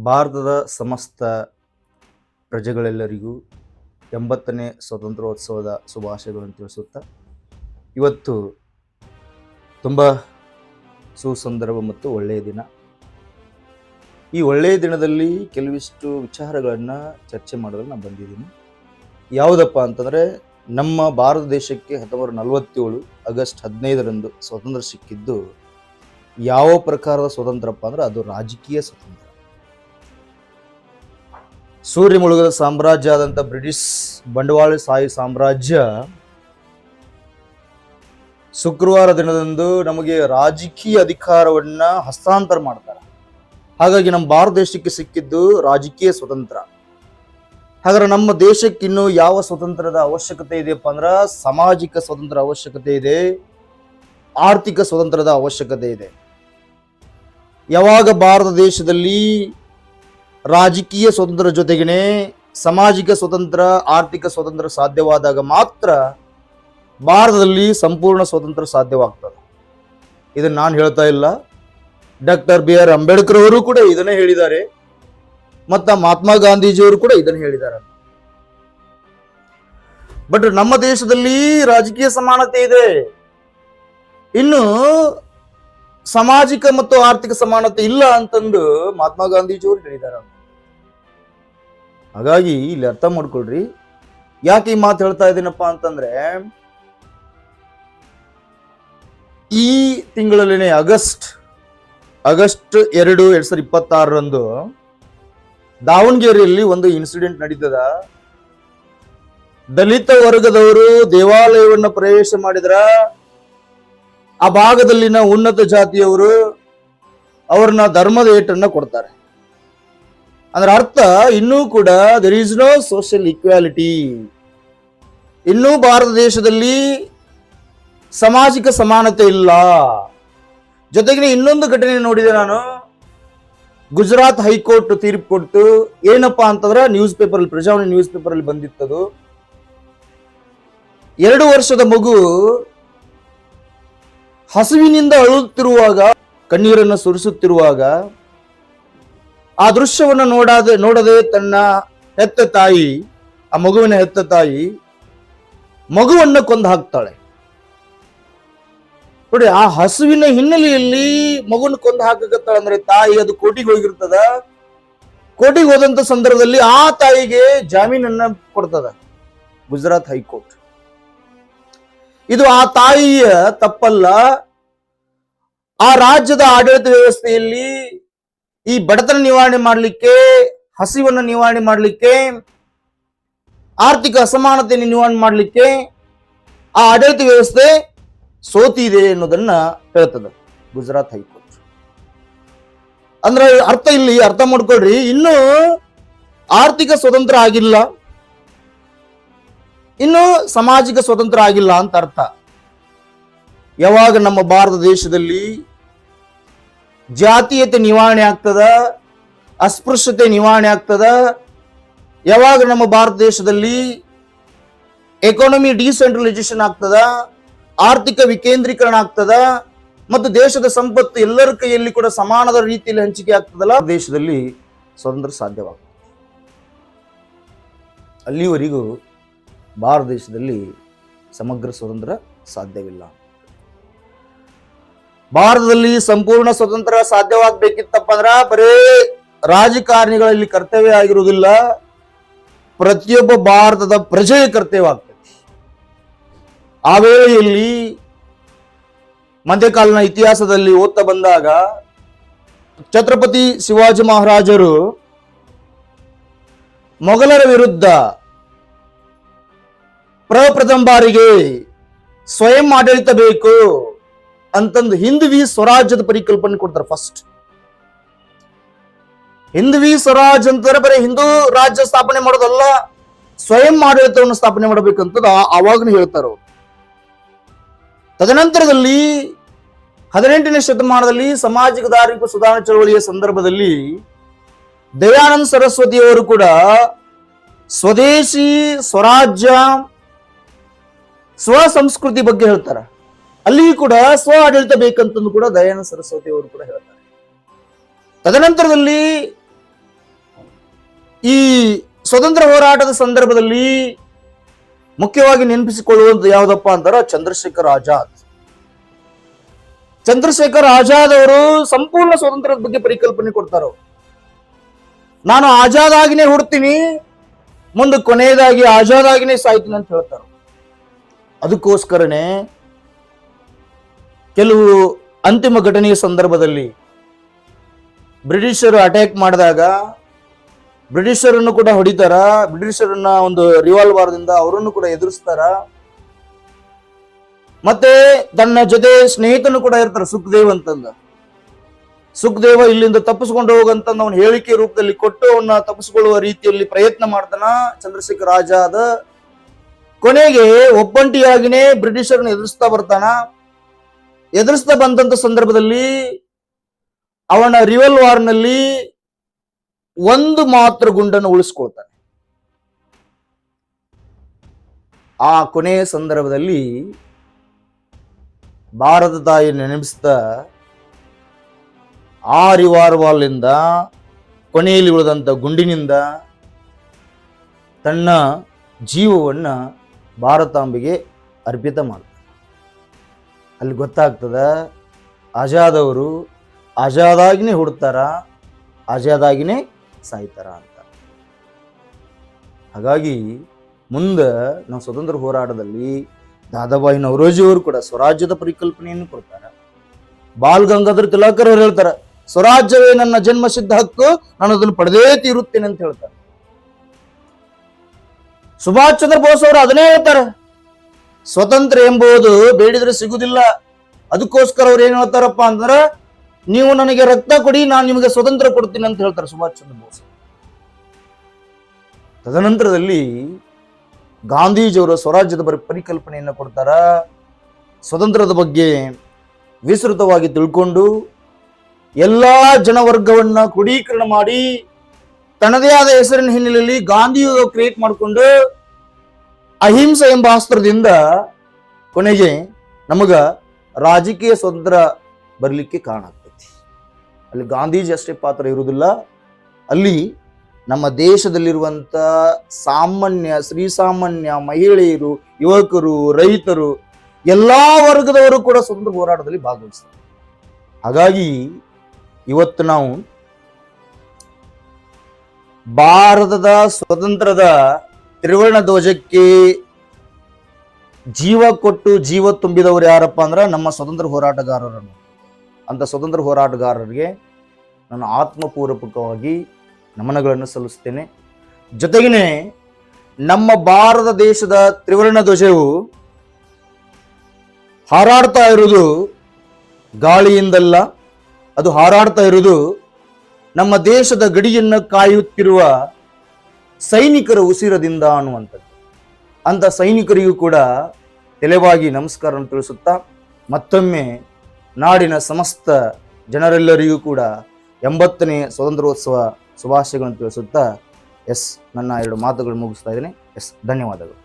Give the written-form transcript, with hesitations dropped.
ಭಾರತದ ಸಮಸ್ತ ಪ್ರಜೆಗಳೆಲ್ಲರಿಗೂ 80ನೇ ಸ್ವಾತಂತ್ರ್ಯೋತ್ಸವದ ಶುಭಾಶಯಗಳನ್ನು ತಿಳಿಸುತ್ತಾ ಇವತ್ತು ತುಂಬ ಸುಸಂದರ್ಭ ಮತ್ತು ಒಳ್ಳೆಯ ದಿನ. ಈ ಒಳ್ಳೆಯ ದಿನದಲ್ಲಿ ಕೆಲವಿಷ್ಟು ವಿಚಾರಗಳನ್ನು ಚರ್ಚೆ ಮಾಡಲು ನಾನು ಬಂದಿದ್ದೀನಿ. ಯಾವುದಪ್ಪ ಅಂತಂದರೆ, ನಮ್ಮ ಭಾರತ ದೇಶಕ್ಕೆ 1947 ಆಗಸ್ಟ್ 15ರಂದು ಸ್ವಾತಂತ್ರ್ಯ ಸಿಕ್ಕಿದ್ದು ಯಾವ ಪ್ರಕಾರದ ಸ್ವತಂತ್ರಪ್ಪ ಅಂದರೆ ಅದು ರಾಜಕೀಯ ಸ್ವತಂತ್ರ. ಸೂರ್ಯ ಮುಳುಗದ ಸಾಮ್ರಾಜ್ಯ ಆದಂಥ ಬ್ರಿಟಿಷ್ ಬಂಡವಾಳಶಾಹಿ ಸಾಮ್ರಾಜ್ಯ ಶುಕ್ರವಾರ ದಿನದಂದು ನಮಗೆ ರಾಜಕೀಯ ಅಧಿಕಾರವನ್ನ ಹಸ್ತಾಂತರ ಮಾಡ್ತಾರೆ. ಹಾಗಾಗಿ ನಮ್ಮ ಭಾರತ ದೇಶಕ್ಕೆ ಸಿಕ್ಕಿದ್ದು ರಾಜಕೀಯ ಸ್ವತಂತ್ರ. ಹಾಗಾದ್ರೆ ನಮ್ಮ ದೇಶಕ್ಕೆ ಇನ್ನು ಯಾವ ಸ್ವತಂತ್ರದ ಅವಶ್ಯಕತೆ ಇದೆಯಪ್ಪ ಅಂದ್ರೆ ಸಾಮಾಜಿಕ ಸ್ವತಂತ್ರ ಅವಶ್ಯಕತೆ ಇದೆ, ಆರ್ಥಿಕ ಸ್ವತಂತ್ರದ ಅವಶ್ಯಕತೆ ಇದೆ. ಯಾವಾಗ ಭಾರತ ದೇಶದಲ್ಲಿ ರಾಜಕೀಯ ಸ್ವತಂತ್ರ ಜೊತೆಗೇನೆ ಸಾಮಾಜಿಕ ಸ್ವತಂತ್ರ, ಆರ್ಥಿಕ ಸ್ವತಂತ್ರ ಸಾಧ್ಯವಾದಾಗ ಮಾತ್ರ ಭಾರತದಲ್ಲಿ ಸಂಪೂರ್ಣ ಸ್ವತಂತ್ರ ಸಾಧ್ಯವಾಗ್ತದೆ. ಇದನ್ನು ನಾನು ಹೇಳ್ತಾ ಇಲ್ಲ, ಡಾಕ್ಟರ್ ಬಿ ಆರ್ ಅಂಬೇಡ್ಕರ್ ಅವರು ಕೂಡ ಇದನ್ನೇ ಹೇಳಿದ್ದಾರೆ, ಮತ್ತು ಮಹಾತ್ಮ ಗಾಂಧೀಜಿಯವರು ಕೂಡ ಇದನ್ನು ಹೇಳಿದ್ದಾರೆ. ಬಟ್ ನಮ್ಮ ದೇಶದಲ್ಲಿ ರಾಜಕೀಯ ಸಮಾನತೆ ಇದೆ, ಇನ್ನು ಸಾಮಾಜಿಕ ಮತ್ತು ಆರ್ಥಿಕ ಸಮಾನತೆ ಇಲ್ಲ ಅಂತಂದು ಮಹಾತ್ಮ ಗಾಂಧೀಜಿಯವರು ಹೇಳಿದ್ದಾರೆ. ಹಾಗಾಗಿ ಇಲ್ಲಿ ಅರ್ಥ ಮಾಡ್ಕೊಳ್ರಿ, ಯಾಕೆ ಈ ಮಾತು ಹೇಳ್ತಾ ಇದ್ದೀನಪ್ಪ ಅಂತಂದ್ರೆ, ಈ ತಿಂಗಳಲ್ಲಿನೇ ಆಗಸ್ಟ್ 2, 2026ರಂದು ದಾವಣಗೆರೆಯಲ್ಲಿ ಒಂದು ಇನ್ಸಿಡೆಂಟ್ ನಡೀತದ. ದಲಿತ ವರ್ಗದವರು ದೇವಾಲಯವನ್ನು ಪ್ರವೇಶ ಮಾಡಿದ್ರ ಆ ಭಾಗದಲ್ಲಿನ ಉನ್ನತ ಜಾತಿಯವರು ಅವ್ರನ್ನ ಧರ್ಮದ ಏಟನ್ನ ಕೊಡ್ತಾರೆ. ಅದರ ಅರ್ಥ ಇನ್ನೂ ಕೂಡ there is no social equality. ಇನ್ನೂ ಭಾರತ ದೇಶದಲ್ಲಿ ಸಾಮಾಜಿಕ ಸಮಾನತೆ ಇಲ್ಲ. ಜೊತೆಗೆ ಇನ್ನೊಂದು ಘಟನೆ ನೋಡಿದೆ ನಾನು, ಗುಜರಾತ್ ಹೈಕೋರ್ಟ್ ತೀರ್ಪು ಕೊಟ್ಟು ಏನಪ್ಪಾ ಅಂತಂದ್ರೆ news paper, Prajavani news paper ಅಲ್ಲಿ ಬಂದಿತ್ತದು. 2 ವರ್ಷದ ಮಗು ಹಸುವಿನಿಂದ ಅಳುತ್ತಿರುವಾಗ, ಕಣ್ಣೀರನ್ನು ಸುರಿಸುತ್ತಿರುವಾಗ ಆ ದೃಶ್ಯವನ್ನು ನೋಡದೆ ತನ್ನ ಹೆತ್ತ ತಾಯಿ, ಆ ಮಗುವಿನ ಹೆತ್ತ ತಾಯಿ ಮಗುವನ್ನು ಕೊಂದು ಹಾಕ್ತಾಳೆ. ನೋಡಿ, ಆ ಹಸುವಿನ ಹಿನ್ನೆಲೆಯಲ್ಲಿ ಮಗುವನ್ನು ಕೊಂದು ಹಾಕಕತ್ತಾಳೆ ಅಂದ್ರೆ ತಾಯಿ ಅದು ಕೋರ್ಟಿಗೆ ಹೋಗಿರ್ತದ. ಕೋರ್ಟಿಗೆ ಹೋದಂತ ಸಂದರ್ಭದಲ್ಲಿ ಆ ತಾಯಿಗೆ ಜಾಮೀನನ್ನ ಕೊಡ್ತದ ಗುಜರಾತ್ ಹೈಕೋರ್ಟ್. ಇದು ಆ ತಾಯಿಯ ತಪ್ಪಲ್ಲ. ಆ ರಾಜ್ಯದ ಆಡಳಿತ ವ್ಯವಸ್ಥೆಯಲ್ಲಿ ಈ ಬಡತನ ನಿವಾರಣೆ ಮಾಡಲಿಕ್ಕೆ, ಹಸಿವನ್ನು ನಿವಾರಣೆ ಮಾಡಲಿಕ್ಕೆ, ಆರ್ಥಿಕ ಅಸಮಾನತೆಯನ್ನು ನಿವಾರಣೆ ಮಾಡಲಿಕ್ಕೆ ಆ ಆಡಳಿತ ವ್ಯವಸ್ಥೆ ಸೋತಿದೆ ಅನ್ನೋದನ್ನ ಹೇಳ್ತದೆ ಗುಜರಾತ್ ಹೈಕೋರ್ಟ್. ಅಂದ್ರೆ ಅರ್ಥ ಇಲ್ಲಿ ಅರ್ಥ ಮಾಡ್ಕೊಳ್ರಿ, ಇನ್ನು ಆರ್ಥಿಕ ಸ್ವತಂತ್ರ ಆಗಿಲ್ಲ, ಇನ್ನು ಸಾಮಾಜಿಕ ಸ್ವತಂತ್ರ ಆಗಿಲ್ಲ ಅಂತ ಅರ್ಥ. ಯಾವಾಗ ನಮ್ಮ ಭಾರತ ದೇಶದಲ್ಲಿ ಜಾತೀಯತೆ ನಿವಾರಣೆ ಆಗ್ತದ, ಅಸ್ಪೃಶ್ಯತೆ ನಿವಾರಣೆ ಆಗ್ತದ, ಯಾವಾಗ ನಮ್ಮ ಭಾರತ ದೇಶದಲ್ಲಿ ಎಕಾನಮಿ ಡಿಸೆಂಟ್ರಲೈಸೇಷನ್ ಆಗ್ತದ, ಆರ್ಥಿಕ ವಿಕೇಂದ್ರೀಕರಣ ಆಗ್ತದ, ಮತ್ತು ದೇಶದ ಸಂಪತ್ತು ಎಲ್ಲರ ಕೈಯಲ್ಲಿ ಕೂಡ ಸಮಾನದ ರೀತಿಯಲ್ಲಿ ಹಂಚಿಕೆ ಆಗ್ತದಲ್ಲ, ದೇಶದಲ್ಲಿ ಸ್ವತಂತ್ರ ಸಾಧ್ಯವಾಗ್ತದೆ. ಅಲ್ಲಿವರೆಗೂ ಭಾರತ ದೇಶದಲ್ಲಿ ಸಮಗ್ರ ಸ್ವತಂತ್ರ ಸಾಧ್ಯವಿಲ್ಲ. ಭಾರತದಲ್ಲಿ ಸಂಪೂರ್ಣ ಸ್ವತಂತ್ರ ಸಾಧ್ಯವಾಗಬೇಕಿತ್ತಪ್ಪ ಅಂದ್ರ ಬರೇ ರಾಜಕಾರಣಿಗಳಲ್ಲಿ ಕರ್ತವ್ಯ ಆಗಿರುವುದಿಲ್ಲ, ಪ್ರತಿಯೊಬ್ಬ ಭಾರತದ ಪ್ರಜೆಯ ಕರ್ತವ್ಯ ಆಗ್ತದೆ. ಆ ವೇಳೆಯಲ್ಲಿ ಮಧ್ಯಕಾಲೀನ ಇತಿಹಾಸದಲ್ಲಿ ಓದ್ತಾ ಬಂದಾಗ ಛತ್ರಪತಿ ಶಿವಾಜಿ ಮಹಾರಾಜರು ಮೊಘಲರ ವಿರುದ್ಧ ಪ್ರಪ್ರಥಮ ಬಾರಿಗೆ ಸ್ವಯಂ ಆಡಳಿತ ಬೇಕು ಅಂತಂದು ಹಿಂದ್ವಿ ಸ್ವರಾಜ್ಯದ ಪರಿಕಲ್ಪನೆ ಕೊಡ್ತಾರೆ. ಫಸ್ಟ್ ಹಿಂದ್ವಿ ಸ್ವರಾಜ್ ಅಂತಂದ್ರೆ ಬರೀ ಹಿಂದೂ ರಾಜ್ಯ ಸ್ಥಾಪನೆ ಮಾಡೋದಲ್ಲ, ಸ್ವಯಂ ಆಡಳಿತವನ್ನು ಸ್ಥಾಪನೆ ಮಾಡಬೇಕಂತದ್ದು ಆವಾಗಲೂ ಹೇಳ್ತಾರ. ತದನಂತರದಲ್ಲಿ 18ನೇ ಶತಮಾನದಲ್ಲಿ ಸಾಮಾಜಿಕ ಧಾರ್ಮಿಕ ಸುಧಾರಣಾ ಚಳವಳಿಯ ಸಂದರ್ಭದಲ್ಲಿ ದಯಾನಂದ ಸರಸ್ವತಿಯವರು ಕೂಡ ಸ್ವದೇಶಿ, ಸ್ವರಾಜ್ಯ, ಸ್ವ ಸಂಸ್ಕೃತಿ ಬಗ್ಗೆ ಹೇಳ್ತಾರೆ. ಅಲ್ಲಿ ಕೂಡ ಸ್ವ ಆಡಳಿತ ಬೇಕಂತಂದು ಕೂಡ ದಯಾನಂದ ಸರಸ್ವತಿ ಅವರು ಕೂಡ ಹೇಳ್ತಾರೆ. ತದನಂತರದಲ್ಲಿ ಈ ಸ್ವತಂತ್ರ ಹೋರಾಟದ ಸಂದರ್ಭದಲ್ಲಿ ಮುಖ್ಯವಾಗಿ ನೆನಪಿಸಿಕೊಳ್ಳುವುದು ಯಾವುದಪ್ಪ ಅಂತಾರ ಚಂದ್ರಶೇಖರ್ ಆಜಾದ್. ಚಂದ್ರಶೇಖರ್ ಆಜಾದ್ ಅವರು ಸಂಪೂರ್ಣ ಸ್ವಾತಂತ್ರ್ಯದ ಬಗ್ಗೆ ಪರಿಕಲ್ಪನೆ ಕೊಡ್ತಾರ. ನಾನು ಆಜಾದ್ ಆಗಿನೇ ಹುಡ್ತೀನಿ, ಮುಂದೆ ಕೊನೆಯದಾಗಿ ಆಜಾದ್ ಆಗಿನೇ ಸಾಯ್ತೀನಿ ಅಂತ ಹೇಳ್ತಾರ. ಅದಕ್ಕೋಸ್ಕರನೇ ಕೆಲವು ಅಂತಿಮ ಘಟನೆಯ ಸಂದರ್ಭದಲ್ಲಿ ಬ್ರಿಟಿಷರು ಅಟ್ಯಾಕ್ ಮಾಡಿದಾಗ ಬ್ರಿಟಿಷರನ್ನು ಕೂಡ ಹೊಡಿತಾರ, ಬ್ರಿಟಿಷರನ್ನ ಒಂದು ರಿವಾಲ್ವರ್ದಿಂದ ಅವರನ್ನು ಕೂಡ ಎದುರಿಸ್ತಾರ. ಮತ್ತೆ ತನ್ನ ಜೊತೆ ಸ್ನೇಹಿತನು ಕೂಡ ಇರ್ತಾರೆ, ಸುಖದೇವ್ ಅಂತಂದ. ಸುಖದೇವ ಇಲ್ಲಿಂದ ತಪ್ಪಿಸ್ಕೊಂಡು ಹೋಗಂತಂದ ಅವನ ಹೇಳಿಕೆ ರೂಪದಲ್ಲಿ ಕೊಟ್ಟು ಅವನ್ನ ತಪ್ಪಿಸ್ಕೊಳ್ಳುವ ರೀತಿಯಲ್ಲಿ ಪ್ರಯತ್ನ ಮಾಡ್ತಾನ ಚಂದ್ರಶೇಖರ್ ಆಜಾದ್. ಕೊನೆಗೆ ಒಬ್ಬಂಟಿಯಾಗಿನೇ ಬ್ರಿಟಿಷರನ್ನ ಎದುರಿಸ್ತಾ ಬರ್ತಾನ. ಎದುರಿಸ್ತಾ ಬಂದಂತ ಸಂದರ್ಭದಲ್ಲಿ ಅವನ ರಿವಾಲ್ವರ್ನಲ್ಲಿ ಒಂದು ಮಾತ್ರ ಗುಂಡನ್ನು ಉಳಿಸ್ಕೊಳ್ತಾನೆ. ಆ ಕೊನೆಯ ಸಂದರ್ಭದಲ್ಲಿ ಭಾರತ ತಾಯಿ ನೆನಪಿಸ್ತಾ ಆ ರಿವಾಲ್ವರ್ನಿಂದ ಕೊನೆಯಲ್ಲಿ ಉಳಿದಂತ ಗುಂಡಿನಿಂದ ತನ್ನ ಜೀವವನ್ನ ಭಾರತಾಂಬೆಗೆ ಅರ್ಪಿತ ಮಾಡ್ತಾರೆ. ಅಲ್ಲಿ ಗೊತ್ತಾಗ್ತದ ಆಜಾದ್ ಅವರು ಆಜಾದಾಗಿನೇ ಹುಡ್ತಾರ, ಆಜಾದಾಗಿನೇ ಸಾಯ್ತಾರ ಅಂತ. ಹಾಗಾಗಿ ಮುಂದೆ ನಾವು ಸ್ವತಂತ್ರ ಹೋರಾಟದಲ್ಲಿ ದಾದಾಬಾಯಿ ನವರೋಜಿ ಅವರು ಕೂಡ ಸ್ವರಾಜ್ಯದ ಪರಿಕಲ್ಪನೆಯನ್ನು ಕೊಡ್ತಾರೆ. ಬಾಲ್ ಗಂಗಾಧರ್ ತಿಲಕರ್ ಅವರು ಹೇಳ್ತಾರೆ, ಸ್ವರಾಜ್ಯವೇ ನನ್ನ ಜನ್ಮ ಸಿದ್ಧ ಹಕ್ಕು, ನಾನು ಅದನ್ನು ಪಡೆದೇ ತೀರುತ್ತೇನೆ ಅಂತ ಹೇಳ್ತಾರೆ. ಸುಭಾಷ್ ಚಂದ್ರ ಬೋಸ್ ಅವರು ಅದನ್ನೇ ಹೇಳ್ತಾರೆ, ಸ್ವತಂತ್ರ ಎಂಬುದು ಬೇಡಿದ್ರೆ ಸಿಗುದಿಲ್ಲ. ಅದಕ್ಕೋಸ್ಕರ ಅವ್ರು ಏನ್ ಹೇಳ್ತಾರಪ್ಪ ಅಂದ್ರೆ, ನೀವು ನನಗೆ ರಕ್ತ ಕೊಡಿ, ನಾನು ನಿಮಗೆ ಸ್ವತಂತ್ರ ಕೊಡ್ತೀನಿ ಅಂತ ಹೇಳ್ತಾರೆ ಸುಭಾಷ್ ಚಂದ್ರ ಬೋಸ್. ತದನಂತರದಲ್ಲಿ ಗಾಂಧೀಜಿಯವರ ಸ್ವರಾಜ್ಯದ ಪರಿಕಲ್ಪನೆಯನ್ನು ಕೊಡ್ತಾರ. ಸ್ವತಂತ್ರದ ಬಗ್ಗೆ ವಿಸ್ತೃತವಾಗಿ ತಿಳ್ಕೊಂಡು ಎಲ್ಲಾ ಜನವರ್ಗವನ್ನ ಕ್ರೋಢೀಕರಣ ಮಾಡಿ ತನ್ನದೇ ಆದ ಹೆಸರಿನ ಹಿನ್ನೆಲೆಯಲ್ಲಿ ಗಾಂಧಿಯವರು ಕ್ರಿಯೇಟ್ ಮಾಡಿಕೊಂಡು ಅಹಿಂಸೆ ಎಂಬ ಅಸ್ತ್ರದಿಂದ ಕೊನೆಗೆ ನಮಗ ರಾಜಕೀಯ ಸ್ವತಂತ್ರ ಬರಲಿಕ್ಕೆ ಕಾರಣ ಆಗ್ತೈತಿ. ಅಲ್ಲಿ ಗಾಂಧೀಜಿ ಅಷ್ಟೇ ಪಾತ್ರ ಇರುವುದಿಲ್ಲ, ಅಲ್ಲಿ ನಮ್ಮ ದೇಶದಲ್ಲಿರುವಂತ ಸಾಮಾನ್ಯ ಶ್ರೀಸಾಮಾನ್ಯ ಮಹಿಳೆಯರು, ಯುವಕರು, ರೈತರು, ಎಲ್ಲಾ ವರ್ಗದವರು ಕೂಡ ಸ್ವತಂತ್ರ ಹೋರಾಟದಲ್ಲಿ ಭಾಗವಹಿಸ್ತಾರೆ. ಹಾಗಾಗಿ ಇವತ್ತು ನಾವು ಭಾರತದ ಸ್ವತಂತ್ರದ ತ್ರಿವರ್ಣ ಧ್ವಜಕ್ಕೆ ಜೀವ ಕೊಟ್ಟು ಜೀವ ತುಂಬಿದವರು ಯಾರಪ್ಪ ಅಂದ್ರೆ ನಮ್ಮ ಸ್ವತಂತ್ರ ಹೋರಾಟಗಾರರನ್ನು. ಅಂತ ಸ್ವತಂತ್ರ ಹೋರಾಟಗಾರರಿಗೆ ನಾನು ಆತ್ಮಪೂರ್ವಕವಾಗಿ ನಮನಗಳನ್ನು ಸಲ್ಲಿಸ್ತೇನೆ. ಜೊತೆಗೇ ನಮ್ಮ ಭಾರತ ದೇಶದ ತ್ರಿವರ್ಣ ಧ್ವಜವು ಹಾರಾಡ್ತಾ ಇರುವುದು ಗಾಳಿಯಿಂದಲ್ಲ, ಅದು ಹಾರಾಡ್ತಾ ಇರುವುದು ನಮ್ಮ ದೇಶದ ಗಡಿಯನ್ನು ಕಾಯುತ್ತಿರುವ ಸೈನಿಕರ ಉಸಿರದಿಂದ ಅನ್ನುವಂಥದ್ದು. ಅಂತ ಸೈನಿಕರಿಗೂ ಕೂಡ ತಲೆವಾಗಿ ನಮಸ್ಕಾರ ತಿಳಿಸುತ್ತಾ ಮತ್ತೊಮ್ಮೆ ನಾಡಿನ ಸಮಸ್ತ ಜನರೆಲ್ಲರಿಗೂ ಕೂಡ 80ನೇ ಸ್ವತಂತ್ರೋತ್ಸವ ಶುಭಾಶಯಗಳನ್ನು ತಿಳಿಸುತ್ತಾ ನನ್ನ 2 ಮಾತುಗಳು ಮುಗಿಸ್ತಾ ಇದ್ದೇನೆ. ಧನ್ಯವಾದಗಳು.